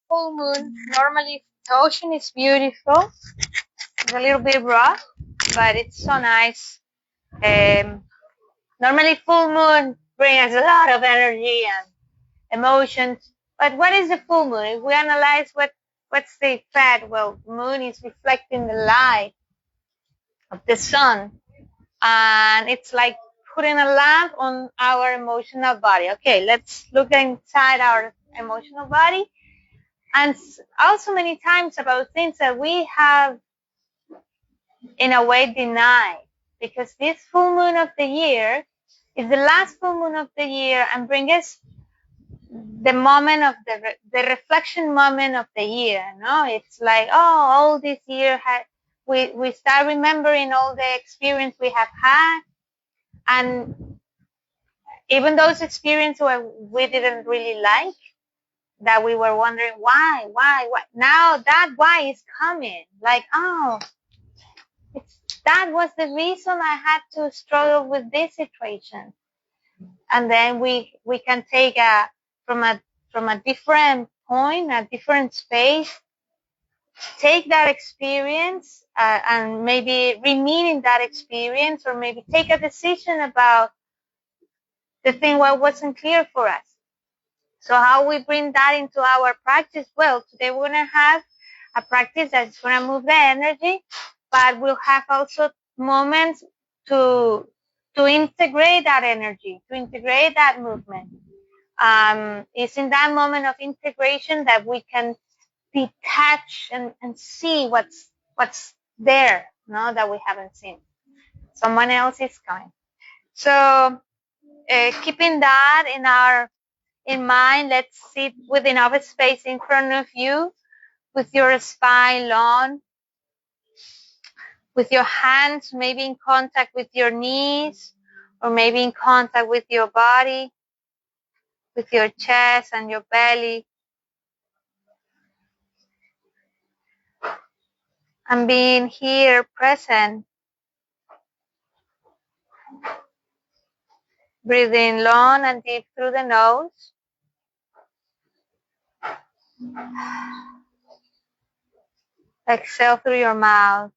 full moon, normally the ocean is beautiful. It's a little bit rough, but it's so nice. Normally full moon brings us a lot of energy and emotions. But what is the full moon? If we analyze what's the effect, well, the moon is reflecting the light of the sun, and it's like putting a lamp on our emotional body. Okay, let's look inside our emotional body, and also many times about things that we have in a way denied, because this full moon of the year is the last full moon of the year and brings us the moment of the reflection moment of the year. No, it's like, oh, all this year we start remembering all the experience we have had, and even those experiences we didn't really like, that we were wondering why. Now that why is coming. Like, oh, that was the reason I had to struggle with this situation. And then we can take from a different point, a different space, take that experience and maybe re-meaning that experience, or maybe take a decision about the thing what wasn't clear for us. So how we bring that into our practice? Well, today we're going to have a practice that's going to move the energy, but we'll have also moments to integrate that energy, to integrate that movement. It's in that moment of integration that we can detach and see what's there, no, that we haven't seen. Someone else is coming. So keeping that in mind, let's sit with enough space in front of you, with your spine long, with your hands maybe in contact with your knees, or maybe in contact with your body, with your chest and your belly. And being here present, breathing long and deep through the nose. Exhale through your mouth.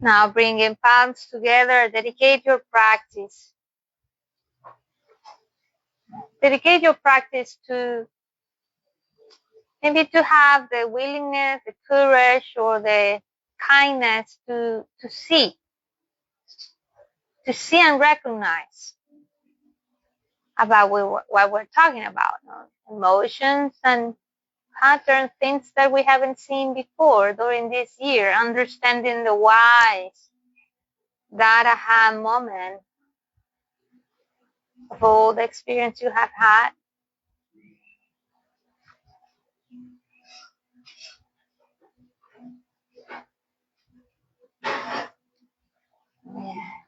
Now bringing palms together, dedicate your practice. Dedicate your practice to maybe to have the willingness, the courage, or the kindness to see and recognize about what we're talking about, emotions and pattern, things that we haven't seen before during this year, understanding the whys, that aha moment of all the experience you have had.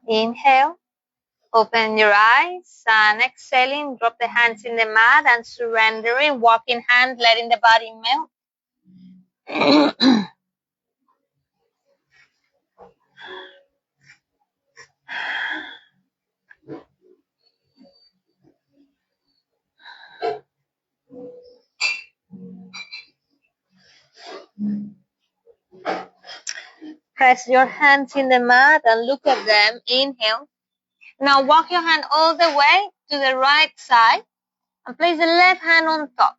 Inhale, open your eyes, and exhaling, drop the hands in the mat and surrendering, walking hand, letting the body melt. Press your hands in the mat and look at them. Inhale. Now walk your hand all the way to the right side and place the left hand on top.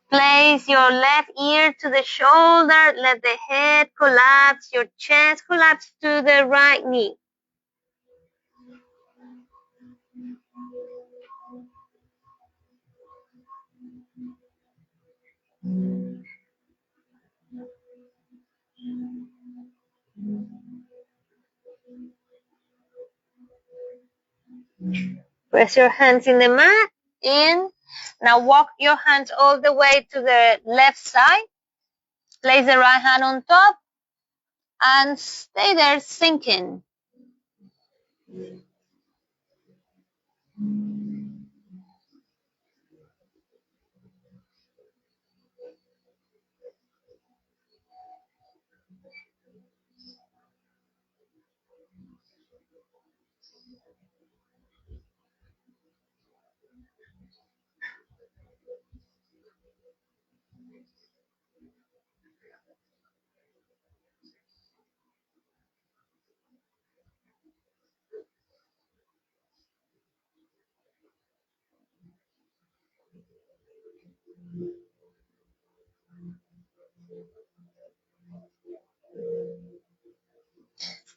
Place your left ear to the shoulder. Let the head collapse, your chest collapse to the right knee. Press your hands in the mat. In. Now walk your hands all the way to the left side. Place the right hand on top and stay there sinking.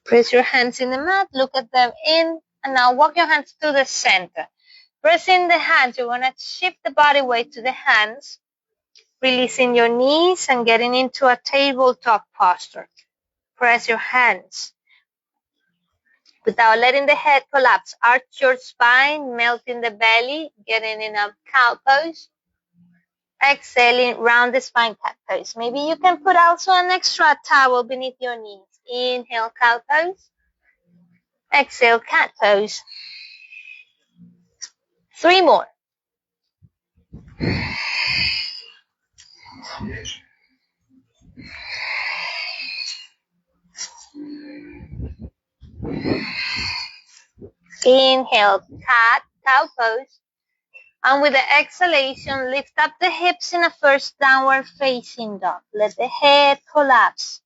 Press your hands in the mat, look at them in, and now walk your hands to the center. Pressing the hands, you want to shift the body weight to the hands, releasing your knees and getting into a tabletop posture. Press your hands without letting the head collapse. Arch your spine, melting the belly, getting in a cow pose. Exhaling, round the spine, cat pose. Maybe you can put also an extra towel beneath your knees. Inhale, cow pose. Exhale, cat pose. 3 more. Inhale, cat, cow pose. And with the exhalation, lift up the hips in a first downward facing dog. Let the head collapse.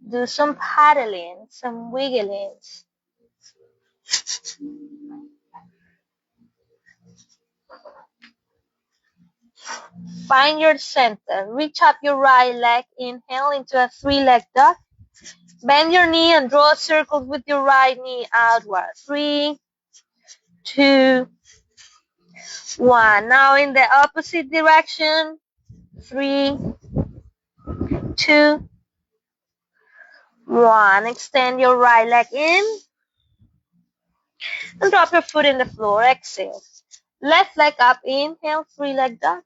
Do some paddling, some wigglings. Find your center. Reach up your right leg. Inhale into a 3-leg dog. Bend your knee and draw circles with your right knee outward. 3, 2, 1. Now in the opposite direction. 3, 2, 1. Extend your right leg in. And drop your foot in the floor. Exhale. Left leg up. Inhale. 3-leg dog.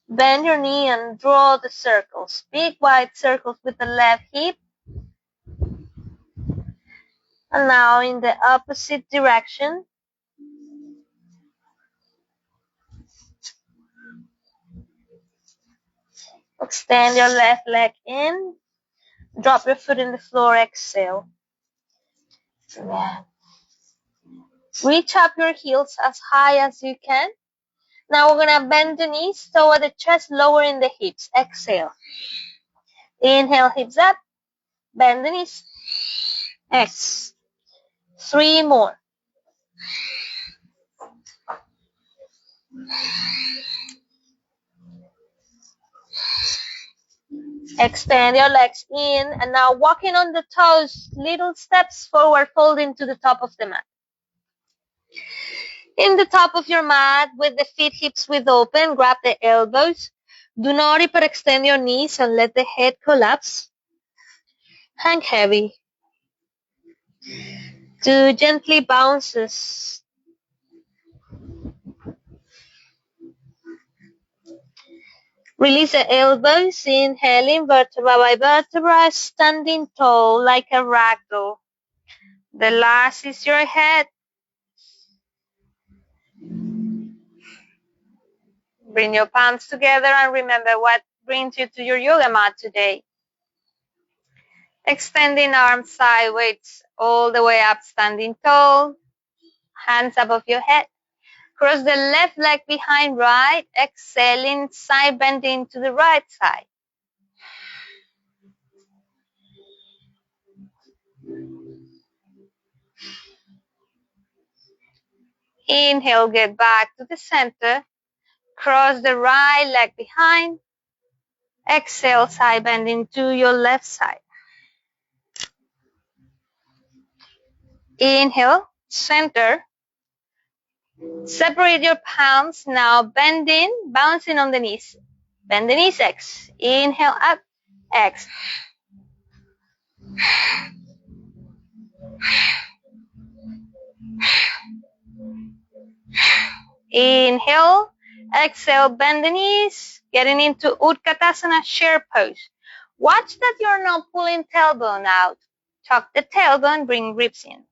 Bend your knee and draw the circles. Big wide circles with the left hip. And now in the opposite direction. Extend your left leg in. Drop your foot in the floor. Exhale. Reach up your heels as high as you can. Now we're going to bend the knees toward the chest, lowering the hips. Exhale. Inhale, hips up. Bend the knees. X. 3 more. Extend your legs in, and now walking on the toes, little steps forward, folding to the top of the mat. In the top of your mat, with the feet hips width open, grab the elbows. Do not hyperextend your knees and let the head collapse. Hang heavy. Do gently bounces. Release the elbows, inhaling vertebra by vertebra, standing tall like a ragdoll. The last is your head. Bring your palms together and remember what brings you to your yoga mat today. Extending arms sideways all the way up, standing tall. Hands above your head. Cross the left leg behind right. Exhaling, side bending to the right side. Inhale, get back to the center. Cross the right leg behind. Exhale, side bending to your left side. Inhale, center. Separate your palms. Now bending, bouncing on the knees. Bend the knees, X. Inhale, up, X. Inhale, exhale, bend the knees, getting into Utkatasana, chair pose. Watch that you're not pulling tailbone out. Tuck the tailbone, bring ribs in.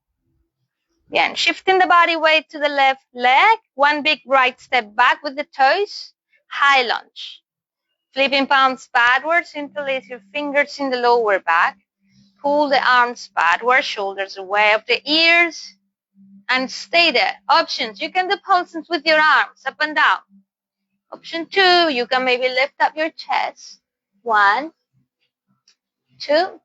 Again, shifting the body weight to the left leg. One big right step back with the toes. High lunge. Flipping palms backwards, interlace your fingers in the lower back. Pull the arms backward, shoulders away of the ears. And stay there. Options, you can do pulses with your arms up and down. Option 2, you can maybe lift up your chest. 1, 2,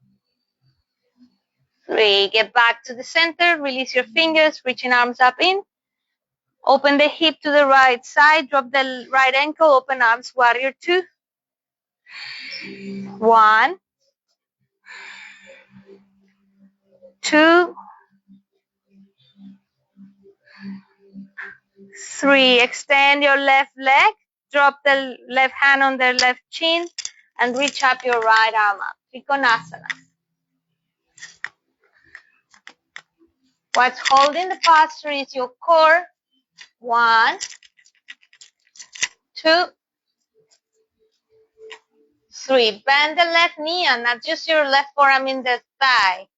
3. Get back to the center. Release your fingers, reaching arms up in. Open the hip to the right side, drop the right ankle, open arms, warrior two. 1, 2, 3. Extend your left leg, drop the left hand on the left chin, and reach up your right arm up. Trikonasana. What's holding the posture is your core. 1, 2, 3. Bend the left knee and adjust your left forearm in the thigh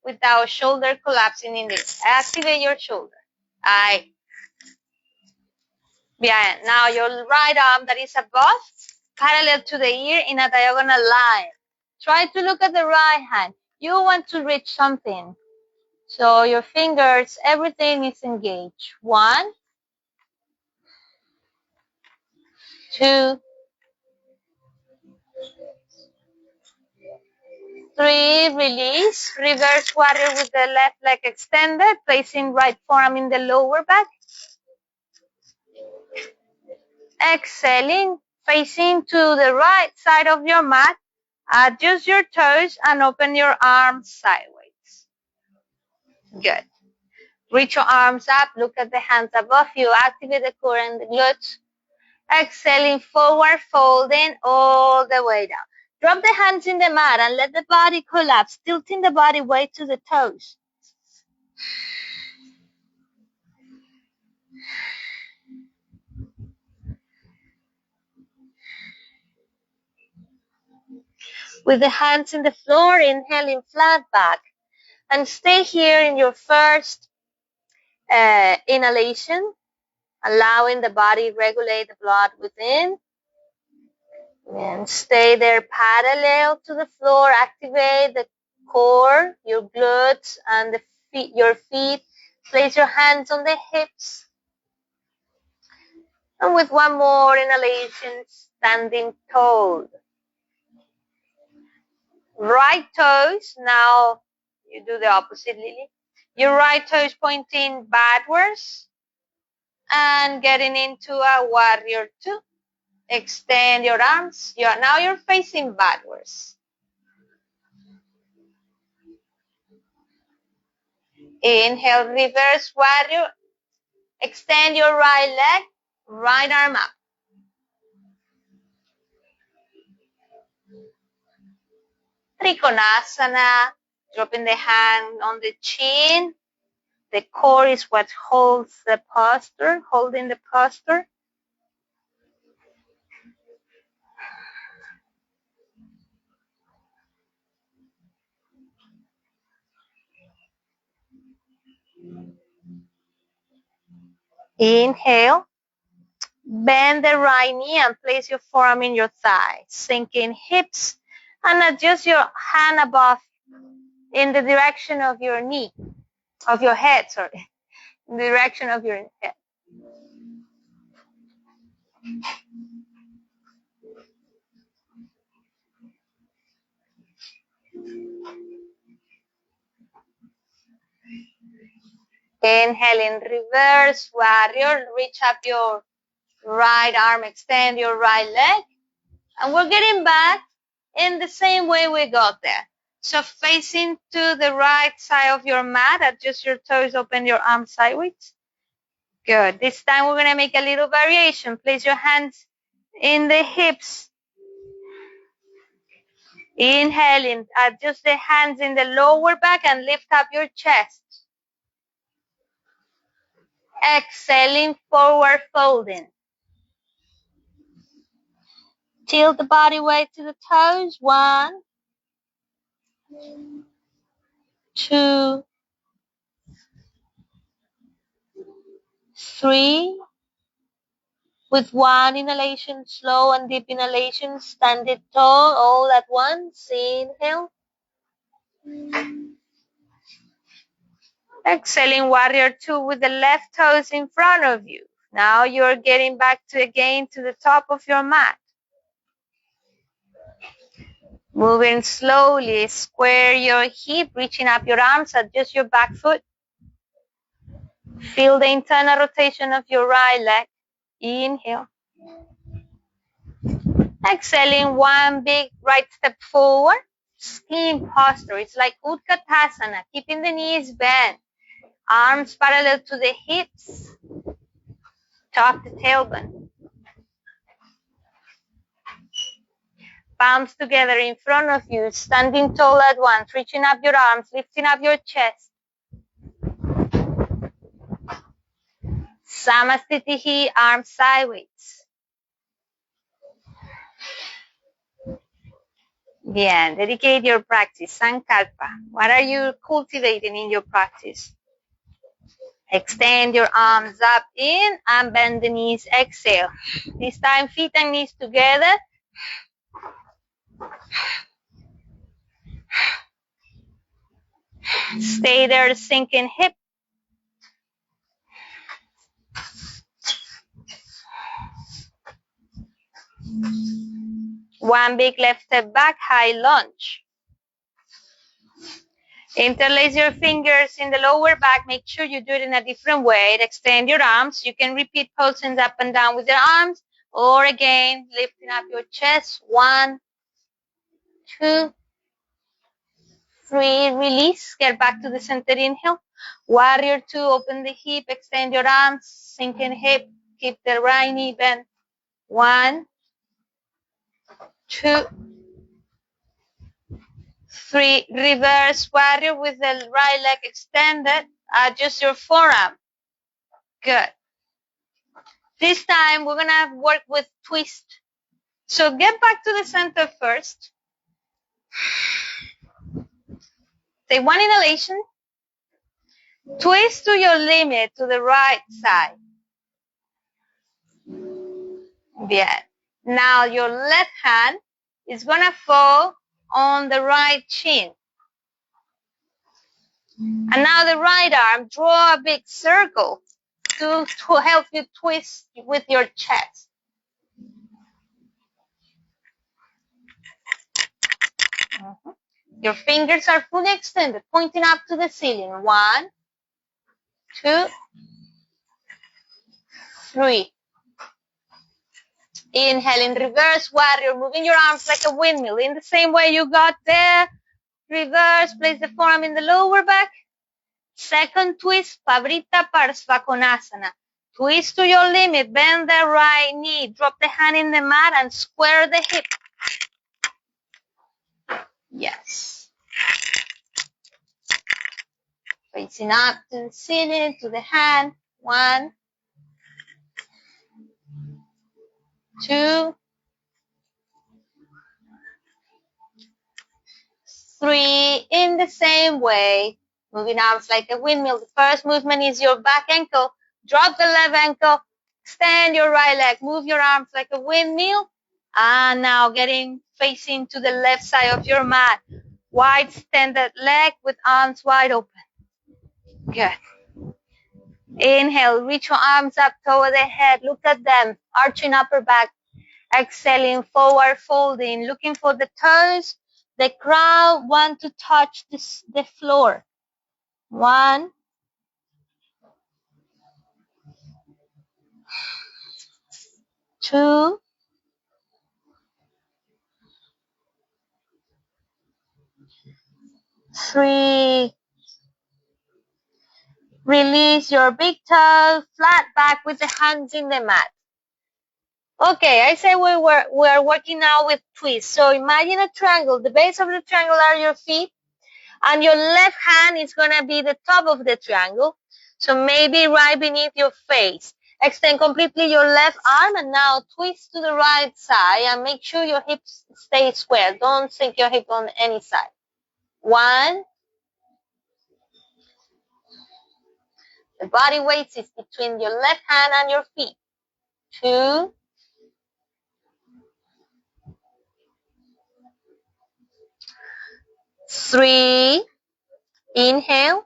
without shoulder collapsing in this. Activate your shoulder. Bien. Now your right arm that is above, parallel to the ear in a diagonal line. Try to look at the right hand. You want to reach something. So your fingers, everything is engaged. 1, 2, 3, release. Reverse warrior with the left leg extended, placing right forearm in the lower back. Exhaling, facing to the right side of your mat. Adjust your toes and open your arms sideways. Good. Reach your arms up, look at the hands above you, activate the core and the glutes. Exhaling, forward folding all the way down. Drop the hands in the mat and let the body collapse, tilting the body weight to the toes. With the hands in the floor, inhaling flat back. And stay here in your first inhalation, allowing the body regulate the blood within. And stay there parallel to the floor. Activate the core, your glutes, and the feet, your feet. Place your hands on the hips. And with one more inhalation, standing tall. Right toes, now you do the opposite, Lily. Your right toe is pointing backwards and getting into a warrior two. Extend your arms. Now you're facing backwards. Inhale, reverse warrior. Extend your right leg, right arm up. Trikonasana, dropping the hand on the chin. The core is what holds the posture, holding the posture. Inhale. Bend the right knee and place your forearm in your thigh. Sink in hips and adjust your hand above in the direction of your knee, of your head, sorry, in the direction of your head. Inhale in reverse warrior. Reach up your right arm, extend your right leg. And we're getting back in the same way we got there. So facing to the right side of your mat, adjust your toes, open your arms sideways. Good. This time we're going to make a little variation. Place your hands in the hips. Inhaling, adjust the hands in the lower back and lift up your chest. Exhaling, forward folding. Tilt the body weight to the toes. 1, 2, 3. With one inhalation, slow and deep inhalation, stand it tall all at once. Inhale. Exhaling, warrior two with the left toes in front of you. Now you're getting back again to the top of your mat. Moving slowly, square your hip, reaching up your arms, adjust your back foot. Feel the internal rotation of your right leg. Inhale. Exhaling, one big right step forward. Skin posture. It's like Utkatasana, keeping the knees bent. Arms parallel to the hips. Tuck the tailbone. Palms together in front of you, standing tall at once, reaching up your arms, lifting up your chest. Samastitihi, arms sideways. Bien, dedicate your practice. Sankalpa. What are you cultivating in your practice? Extend your arms up in and bend the knees. Exhale. This time, feet and knees together. Stay there, sinking hip. One big left step back, high lunge. Interlace your fingers in the lower back. Make sure you do it in a different way. Extend your arms. You can repeat pulsing up and down with your arms, or again, lifting up your chest. 1, 2, 3, release. Get back to the center, inhale. Warrior 2, open the hip, extend your arms, sinking hip, keep the right knee bent. 1, 2, 3, reverse warrior with the right leg extended. Adjust your forearm. Good. This time we're gonna work with twist. So get back to the center first. Take one inhalation. Twist to your limit to the right side. Bien. Now your left hand is gonna fall on the right shin. And now the right arm, draw a big circle to help you twist with your chest. Your fingers are fully extended, pointing up to the ceiling. 1, 2, 3. Inhale in reverse warrior, moving your arms like a windmill. In the same way you got there. Reverse, place the forearm in the lower back. Second twist, Pavrita Parsvakonasana. Twist to your limit, bend the right knee, drop the hand in the mat and square the hip. Yes. Facing up to the ceiling, to the hand. 1, 2, 3. In the same way, moving arms like a windmill. The first movement is your back ankle. Drop the left ankle. Extend your right leg. Move your arms like a windmill. And now facing to the left side of your mat. Wide extended leg with arms wide open. Good. Inhale, reach your arms up toward the head. Look at them, arching upper back. Exhaling, forward folding, looking for the toes. The crown want to touch the floor. 1, 2, 3. Release your big toe, flat back with the hands in the mat. Okay, I say we are working now with twists. So imagine a triangle. The base of the triangle are your feet, and your left hand is going to be the top of the triangle. So maybe right beneath your face. Extend completely your left arm, and now twist to the right side, and make sure your hips stay square. Don't sink your hip on any side. 1. The body weight is between your left hand and your feet. 2. 3. Inhale.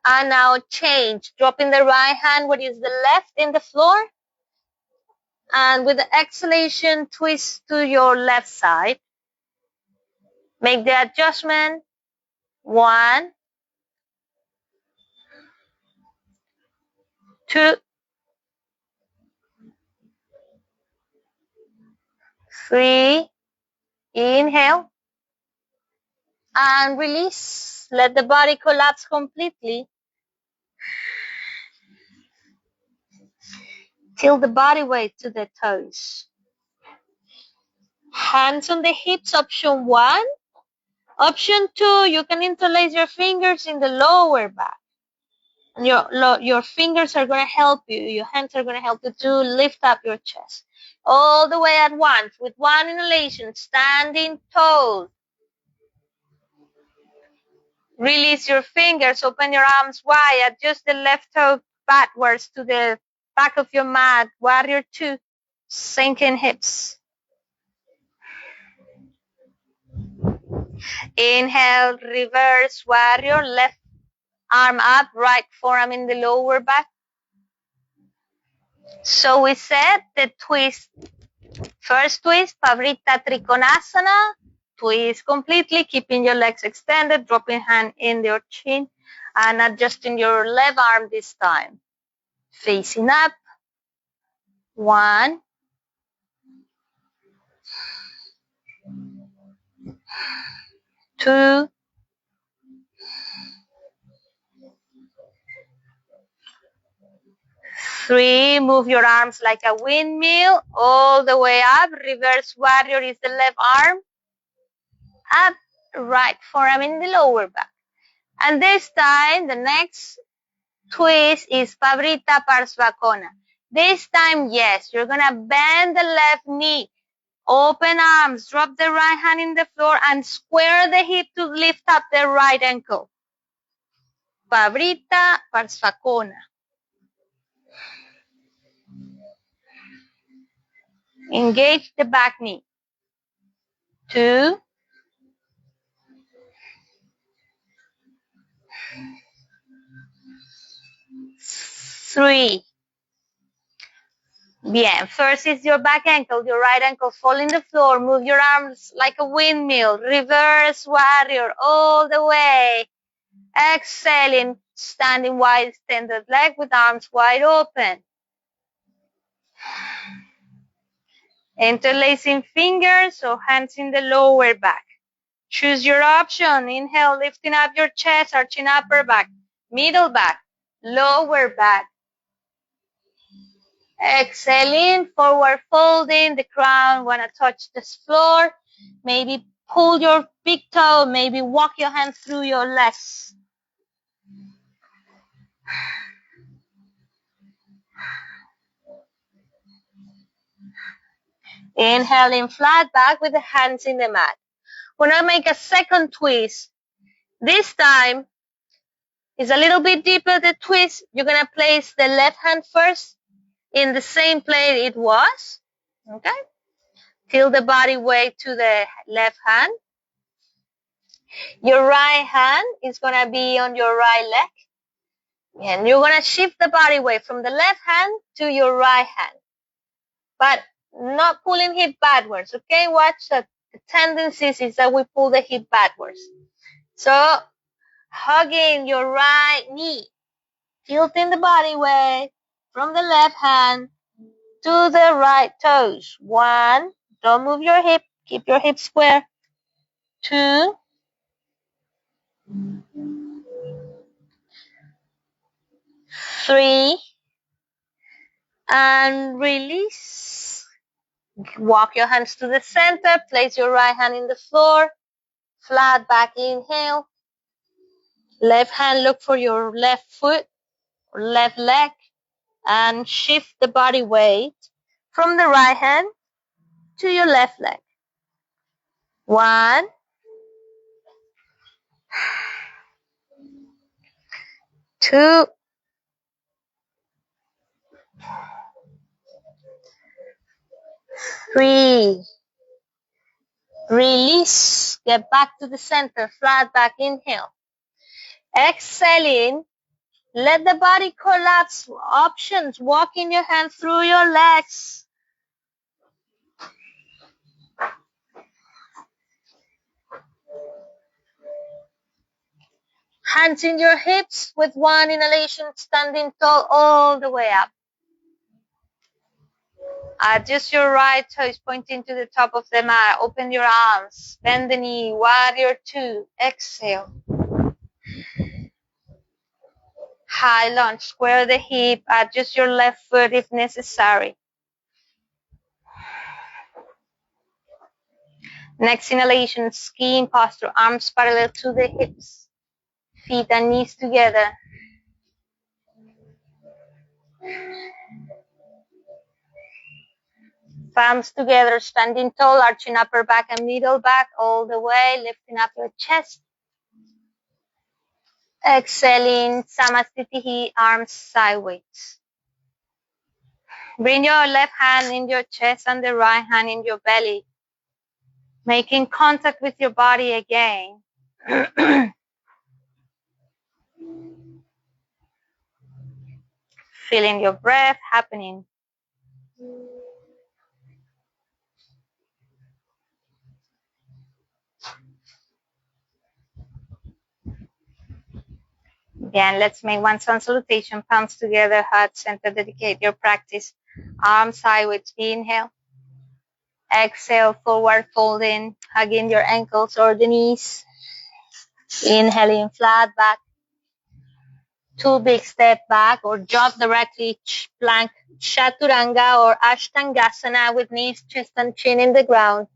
And now change. Dropping the right hand what is the left in the floor. And with the exhalation, twist to your left side. Make the adjustment. 1, 2, 3, inhale, and release. Let the body collapse completely. Tilt the body weight to the toes. Hands on the hips, option 1. Option 2, you can interlace your fingers in the lower back. And your fingers are going to help you, your hands are going to help you to lift up your chest. All the way at once, with one inhalation, standing tall. Release your fingers, open your arms wide, adjust the left toe backwards to the back of your mat. Warrior 2, sinking hips. Inhale, reverse warrior, left arm up, right forearm in the lower back. So we said the twist. First twist, Pavrita Trikonasana. Twist completely, keeping your legs extended, dropping hand in your chin, and adjusting your left arm this time. Facing up. 1, 2, 3, move your arms like a windmill all the way up. Reverse warrior is the left arm. Up, right forearm in the lower back. And this time, the next twist is Pavrita Parsvakona. This time, yes, you're going to bend the left knee. Open arms, drop the right hand in the floor, and square the hip to lift up the right ankle. Pavrita Parsvakona. Engage the back knee. 2, 3. Bien. First is your back ankle, your right ankle fall in the floor. Move your arms like a windmill. Reverse warrior all the way. Exhaling, standing wide, extended leg with arms wide open. Interlacing fingers or hands in the lower back. Choose your option. Inhale, lifting up your chest, arching upper back, middle back, lower back. Exhaling, forward folding, the crown wanna touch this floor. Maybe pull your big toe, maybe walk your hands through your legs. Inhaling flat back with the hands in the mat. We're gonna make a second twist. This time is a little bit deeper, the twist. You're gonna place the left hand first in the same place it was. Okay? Tilt the body weight to the left hand. Your right hand is gonna be on your right leg. And you're gonna shift the body weight from the left hand to your right hand. But not pulling hip backwards, okay? Watch the tendencies is that we pull the hip backwards. So, hugging your right knee, tilting the body weight from the left hand to the right toes. 1, don't move your hip, keep your hip square. 2, 3, and release. Walk your hands to the center, place your right hand in the floor, flat back inhale. Left hand, look for your left foot or left leg, and shift the body weight from the right hand to your left leg. 1, 2, 3. Release. Get back to the center. Flat back inhale. Exhaling. Let the body collapse. Options. Walking your hands through your legs. Hands in your hips with one inhalation, standing tall all the way up. Adjust your right toes pointing to the top of the mat. Open your arms. Bend the knee. Warrior 2. Exhale. High lunge. Square the hip. Adjust your left foot if necessary. Next inhalation, skiing posture. Arms parallel to the hips. Feet and knees together. Palms together, standing tall, arching upper back and middle back all the way, lifting up your chest. Exhaling, Samasthiti, arms sideways. Bring your left hand in your chest and the right hand in your belly. Making contact with your body again. Feeling your breath happening. Again, let's make one sun salutation. Palms together, heart center. Dedicate your practice. Arms sideways. Inhale. Exhale, forward folding. Hugging your ankles or the knees. Inhaling, flat back. 2 big step back or jump directly. Plank, chaturanga or ashtangasana with knees, chest and chin in the ground.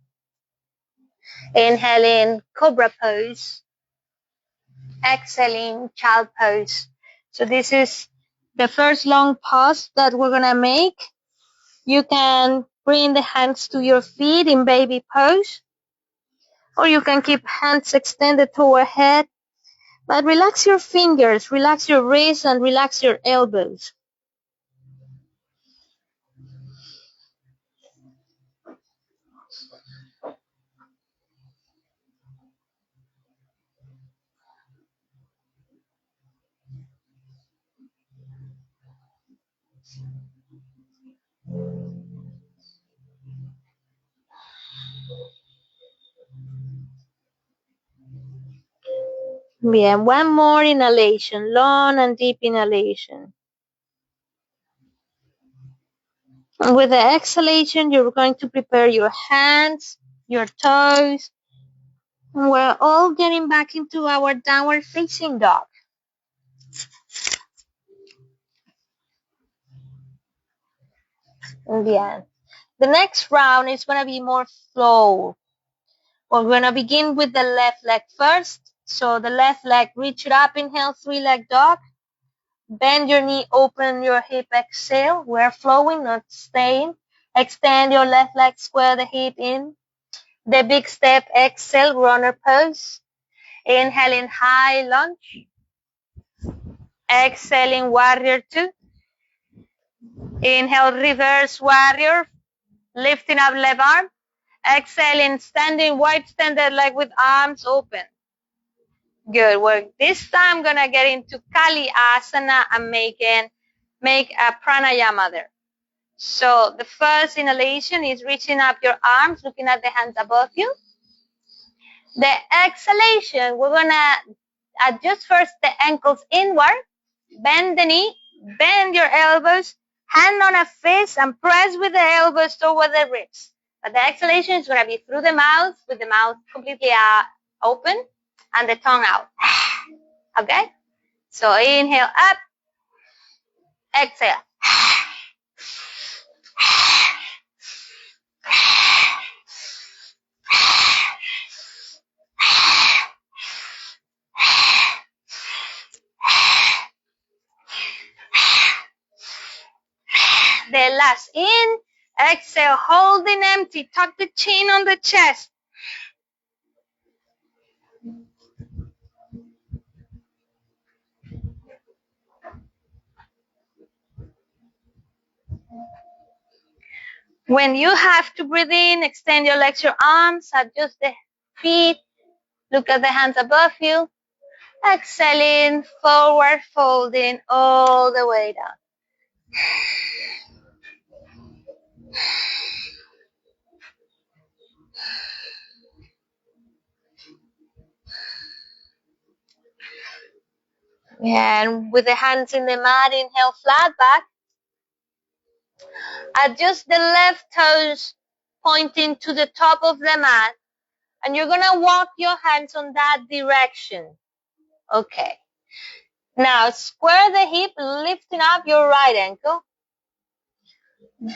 Inhaling, cobra pose. Exhaling, child pose. So this is the first long pause that we're gonna make. You can bring the hands to your feet in baby pose, or you can keep hands extended toward head, but relax your fingers, relax your wrists, and relax your elbows. Bien, one more inhalation, long and deep inhalation. And with the exhalation, you're going to prepare your hands, your toes, and we're all getting back into our downward facing dog. Bien. The next round is going to be more flow. We're going to begin with the left leg first. So the left leg, reach it up, inhale, 3-leg dog. Bend your knee, open your hip, exhale. We're flowing, not staying. Extend your left leg, square the hip in. The big step, exhale, runner pose. Inhaling, high lunge. Exhaling, warrior 2. Inhale, reverse warrior. Lifting up left arm. Exhaling, standing wide extended leg with arms open. Good work. This time I'm gonna get into Kali Asana and make a pranayama there. So the first inhalation is reaching up your arms, looking at the hands above you. The exhalation, we're gonna adjust first the ankles inward, bend the knee, bend your elbows, hand on a fist and press with the elbows toward the ribs. But the exhalation is gonna be through the mouth, with the mouth completely open and the tongue out. Okay? So inhale up, exhale. The last in, exhale, holding empty, tuck the chin on the chest. When you have to breathe in, extend your legs, your arms, adjust the feet, look at the hands above you. Exhaling, forward folding all the way down. And with the hands in the mat, inhale flat back. Adjust the left toes pointing to the top of the mat. And you're going to walk your hands on that direction. Okay. Now square the hip, lifting up your right ankle.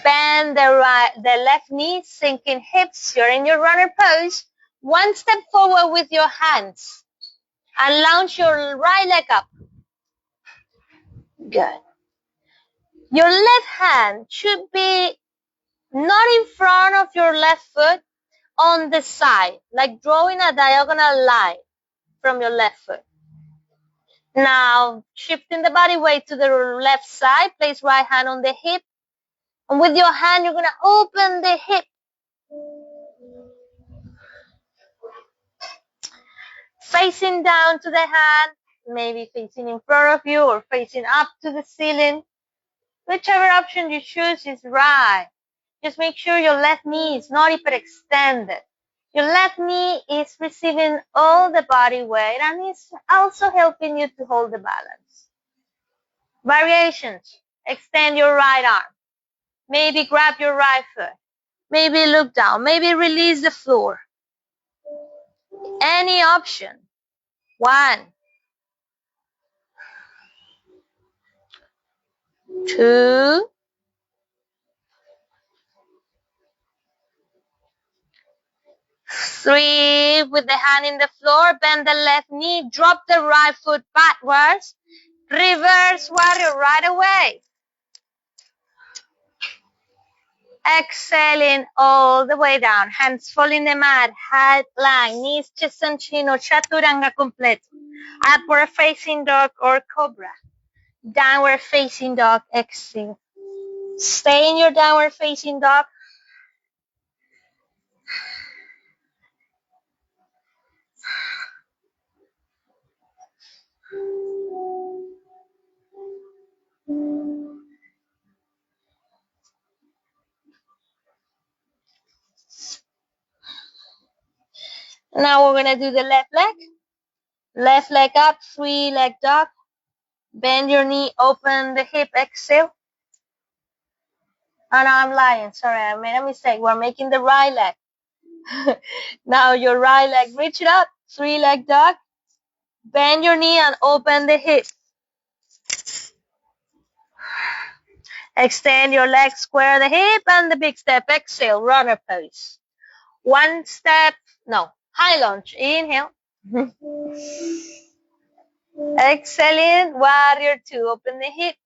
Bend the left knee, sinking hips. You're in your runner pose. One step forward with your hands. And launch your right leg up. Good. Your left hand should be not in front of your left foot, on the side, like drawing a diagonal line from your left foot. Now, shifting the body weight to the left side, place right hand on the hip. And with your hand, you're going to open the hip. Facing down to the hand, maybe facing in front of you or facing up to the ceiling. Whichever option you choose is right. Just make sure your left knee is not hyperextended. Your left knee is receiving all the body weight and is also helping you to hold the balance. Variations. Extend your right arm. Maybe grab your right foot. Maybe look down. Maybe release the floor. Any option. 1, 2, 3. With the hand in the floor, bend the left knee. Drop the right foot backwards. Reverse warrior right away. Exhaling all the way down. Hands fall in the mat. Head line. Knees, chest and chin or chaturanga completo. Upward facing dog or cobra. Downward facing dog. Exhale. Stay in your downward facing dog. Now we're going to do the left leg. Left leg up, 3-leg dog. Bend your knee, open the hip, exhale. Oh no, I'm lying. Sorry, I made a mistake. We're making the right leg. Now your right leg, reach it up, 3-leg dog. Bend your knee and open the hip. Extend your legs, square the hip and the big step. Exhale, runner pose. One step, no, high lunge. Inhale. Exhaling, warrior 2. Open the hip.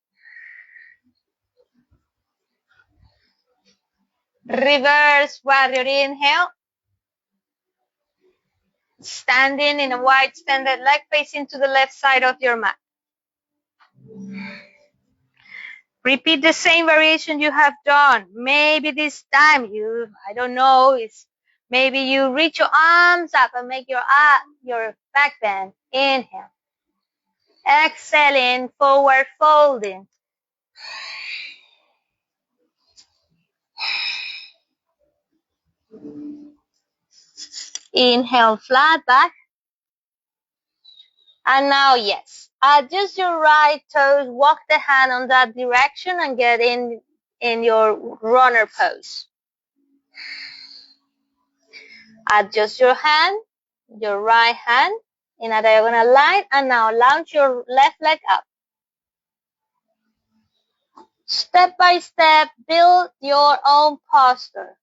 Reverse warrior. Inhale. Standing in a wide extended leg facing to the left side of your mat. Repeat the same variation you have done. Maybe this time I don't know, maybe you reach your arms up and make your back bend. Inhale. Exhaling, forward folding. Inhale, flat back. And now, yes, adjust your right toes, walk the hand on that direction and get in your runner pose. Adjust your hand, your right hand in a diagonal line, and now launch your left leg up. Step by step, build your own posture.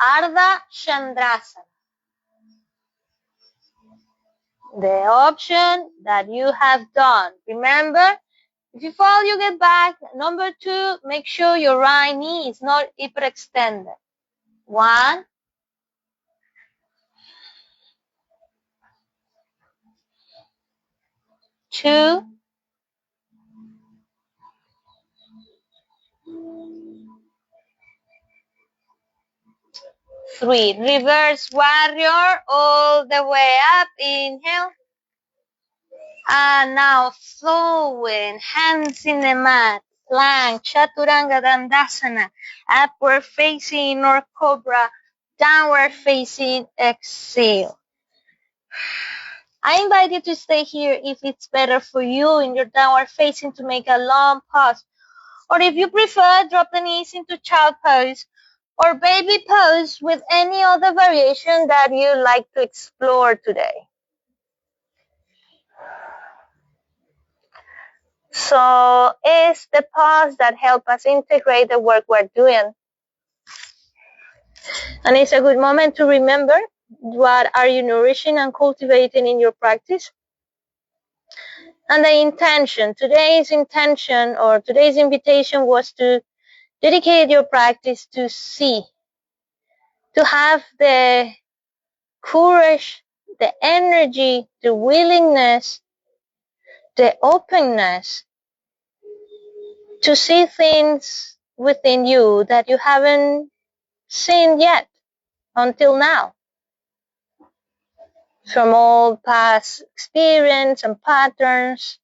Ardha Chandrasana. The option that you have done. Remember, if you fall, you get back. Number 2, make sure your right knee is not hyperextended. 1, 2, 3. Reverse warrior all the way up. Inhale. And now flowing, hands in the mat, plank, chaturanga dandasana, upward facing or cobra, downward facing, exhale. I invite you to stay here if it's better for you in your downward facing to make a long pause. Or if you prefer, drop the knees into child pose or baby pose with any other variation that you like to explore today. So it's the pause that helps us integrate the work we're doing. And it's a good moment to remember what are you nourishing and cultivating in your practice. And the intention, today's intention or today's invitation was to dedicate your practice to see, to have the courage, the energy, the willingness, the openness to see things within you that you haven't seen yet until now. From all past experience and patterns.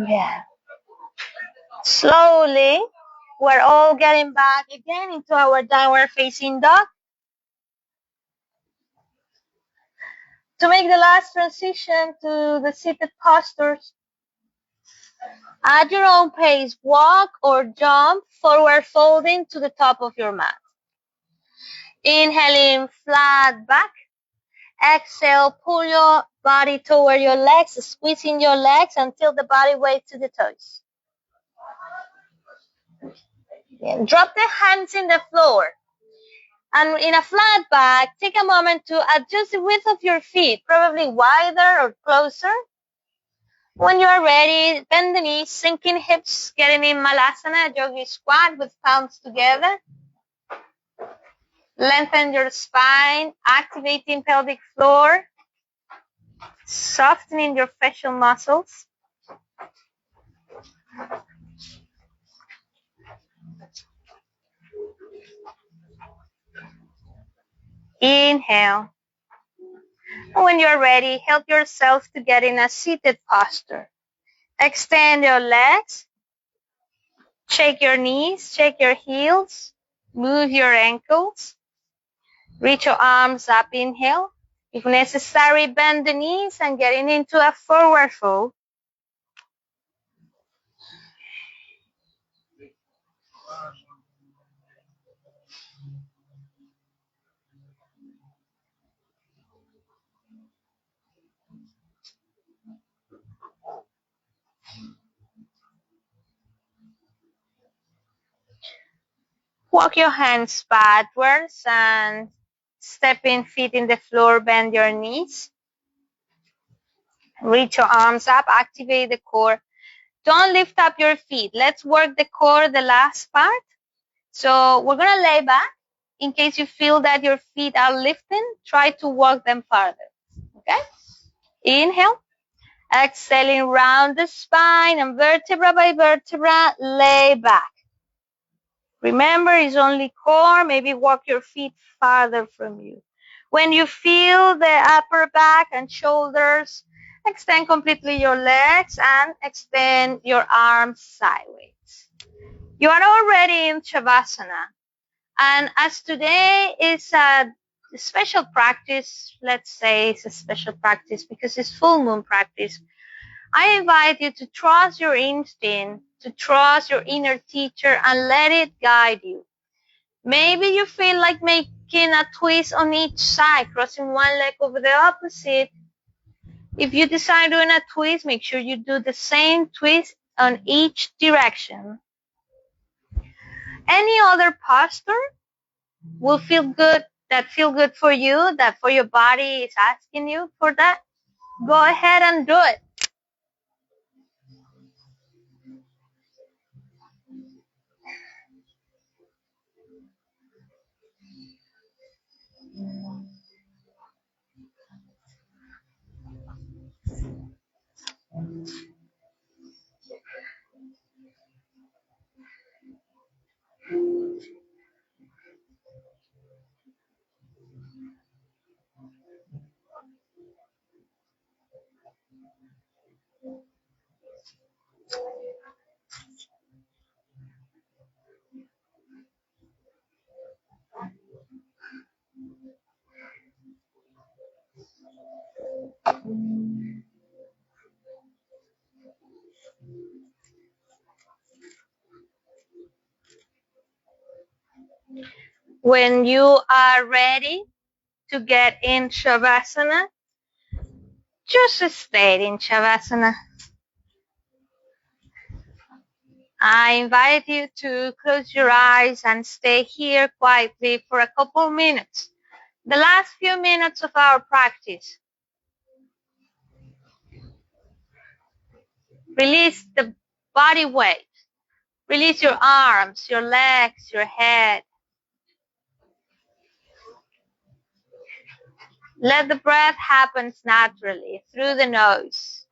Yeah. Slowly, we're all getting back again into our downward facing dog. To make the last transition to the seated postures, at your own pace, walk or jump forward folding to the top of your mat. Inhaling flat back. Exhale, pull your body toward your legs, squeezing your legs until the body waves to the toes. And drop the hands in the floor. And in a flat back, take a moment to adjust the width of your feet, probably wider or closer. When you are ready, bend the knees, sinking hips, getting in Malasana, yogi squat with palms together. Lengthen your spine, activating pelvic floor, softening your facial muscles. Inhale. When you're ready, help yourself to get in a seated posture. Extend your legs. Shake your knees, shake your heels. Move your ankles. Reach your arms up, inhale. If necessary, bend the knees and getting into a forward fold. Walk your hands backwards and stepping feet in the floor, bend your knees. Reach your arms up, activate the core. Don't lift up your feet. Let's work the core, the last part. So we're going to lay back. In case you feel that your feet are lifting, try to walk them farther. Okay? Inhale. Exhaling round the spine and vertebra by vertebra, lay back. Remember, it's only core. Maybe walk your feet farther from you. When you feel the upper back and shoulders, extend completely your legs and extend your arms sideways. You are already in Shavasana. And as today is a special practice, let's say it's a special practice because it's full moon practice, I invite you to trust your instinct, to trust your inner teacher and let it guide you. Maybe you feel like making a twist on each side, crossing one leg over the opposite. If you decide doing a twist, make sure you do the same twist on each direction. Any other posture will feel good, that feel good for you, that for your body is asking you for that. Go ahead and do it. When you are ready to get in Shavasana, just stay in Shavasana. I invite you to close your eyes and stay here quietly for a couple minutes. The last few minutes of our practice. Release the body weight. Release your arms, your legs, your head. Let the breath happen naturally through the nose.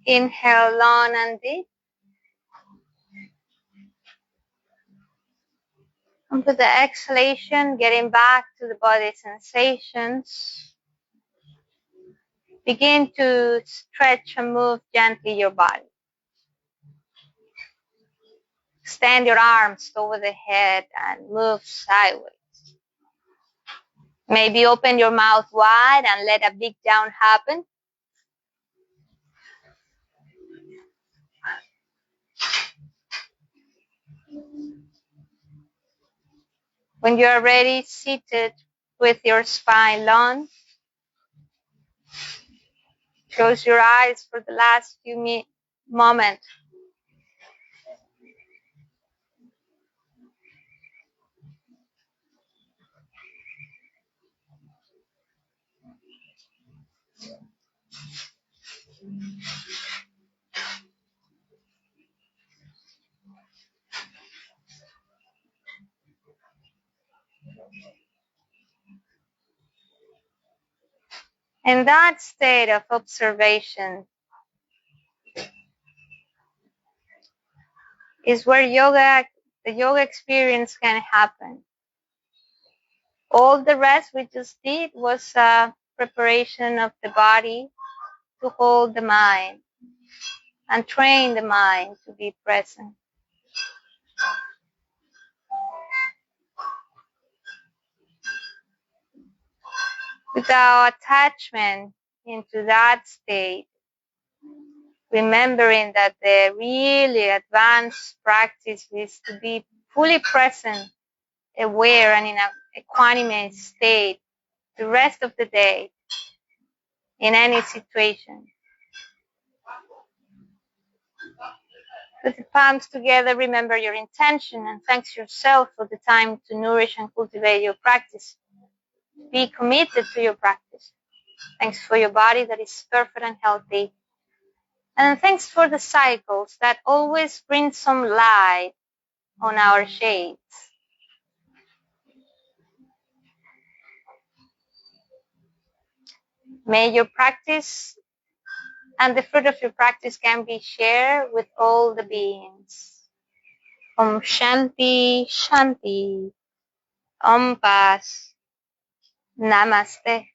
Inhale long and deep. And with the exhalation, getting back to the body sensations, begin to stretch and move gently your body. Extend your arms over the head and move sideways. Maybe open your mouth wide and let a big down happen. When you are ready, seated with your spine long, close your eyes for the last few moments. In that state of observation is where the yoga experience can happen. All the rest we just did was a preparation of the body to hold the mind and train the mind to be present. Without attachment into that state, remembering that the really advanced practice is to be fully present, aware, and in an equanimous state the rest of the day in any situation. Put the palms together, remember your intention, and thanks yourself for the time to nourish and cultivate your practice. Be committed to your practice. Thanks for your body that is perfect and healthy. And thanks for the cycles that always bring some light on our shades. May your practice and the fruit of your practice can be shared with all the beings. Om Shanti, Shanti. Om Paz. Namaste.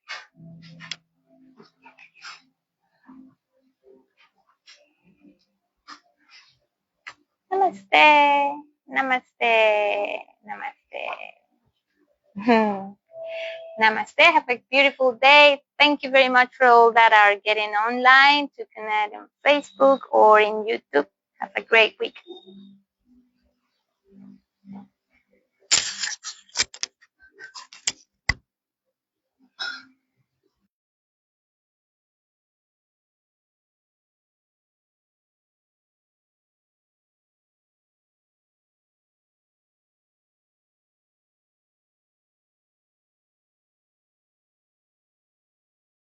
Namaste. Namaste. Namaste. Namaste. Have a beautiful day. Thank you very much for all that are getting online to connect on Facebook or in YouTube. Have a great week.